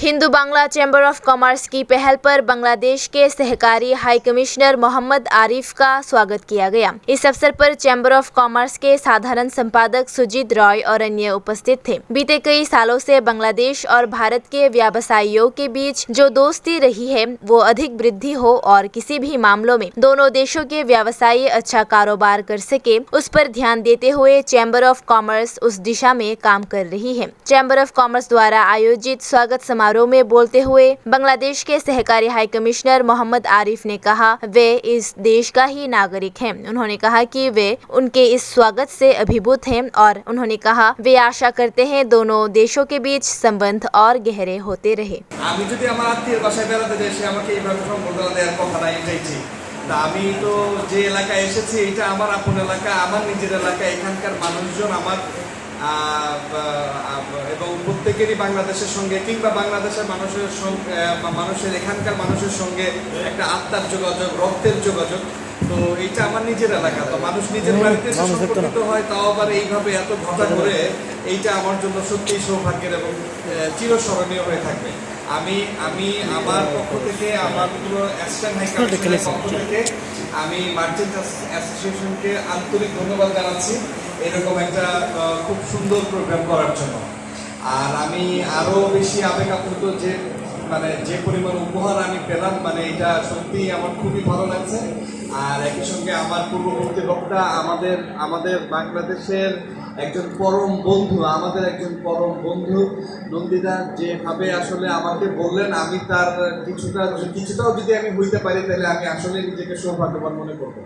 Hindu Bangla chamber of commerce की पहल पर बांग्लादेश के सहकारी हाई कमिश्नर मोहम्मद आरिफ का स्वागत किया गया। इस अवसर पर चैम्बर ऑफ कॉमर्स के साधारण संपादक सुजीत रॉय और अन्य उपस्थित थे। बीते कई सालों से बांग्लादेश और भारत के व्यवसायियों के बीच जो दोस्ती रही है वो अधिक वृद्धि हो और किसी भी मामलों में दोनों देशों के व्यवसायी अच्छा कारोबार कर सके, उस पर ध्यान देते हुए चैम्बर ऑफ कॉमर्स उस दिशा में काम कर रही है। चैम्बर ऑफ कॉमर्स द्वारा आयोजित स्वागत समारोह में बोलते हुए बांग्लादेश के सहकारी हाई कमिश्नर मोहम्मद आरिफ ने कहा वे इस देश का ही नागरिक हैं। उन्होंने कहा कि वे उनके इस स्वागत से अभिभूत हैं और उन्होंने कहा वे आशा करते हैं दोनों देशों के बीच संबंध और गहरे होते रहे। আমি তো যে এলাকায় এসেছি এটা আমার আপন এলাকা, আমার নিজের এলাকা, এখানকার মানুষজন আমার এবং প্রত্যেকেরই বাংলাদেশের সঙ্গে কিংবা বাংলাদেশের মানুষের এখানকার মানুষের সঙ্গে একটা আত্মার যোগাযোগ, রক্তের যোগাযোগ। তো এইটা আমার নিজের এলাকা, তো মানুষ নিজের বাড়িতে সম্পর্কিত হয়, তাও আবার এইভাবে এত ঘটা করে, এইটা আমার জন্য সত্যিই সৌভাগ্যের এবং চিরস্মরণীয় হয়ে থাকবে। আমি আমার পক্ষ থেকে, আমার পুরো অ্যাসিস্ট্যান্ট হাই কমিশনের পক্ষ থেকে আমি মার্চেন্ট অ্যাসোসিয়েশনকে আন্তরিক ধন্যবাদ জানাচ্ছি এরকম একটা খুব সুন্দর প্রোগ্রাম করার জন্য। আর আমি আরও বেশি আবেগ আপ্লুত যে পরিমাণ উপহার আমি পেলাম, এটা সত্যিই আমার খুবই ভালো লাগছে। আর একই সঙ্গে আমার পূর্ববর্তী বক্তা আমাদের বাংলাদেশের একজন পরম বন্ধু নন্দিতা যেভাবে আসলে আমাকে বললেন, আমি তার কিছুটাও যদি আমি হইতে পারি তাহলে আমি আসলে নিজেকে সৌভাগ্যবান মনে করব।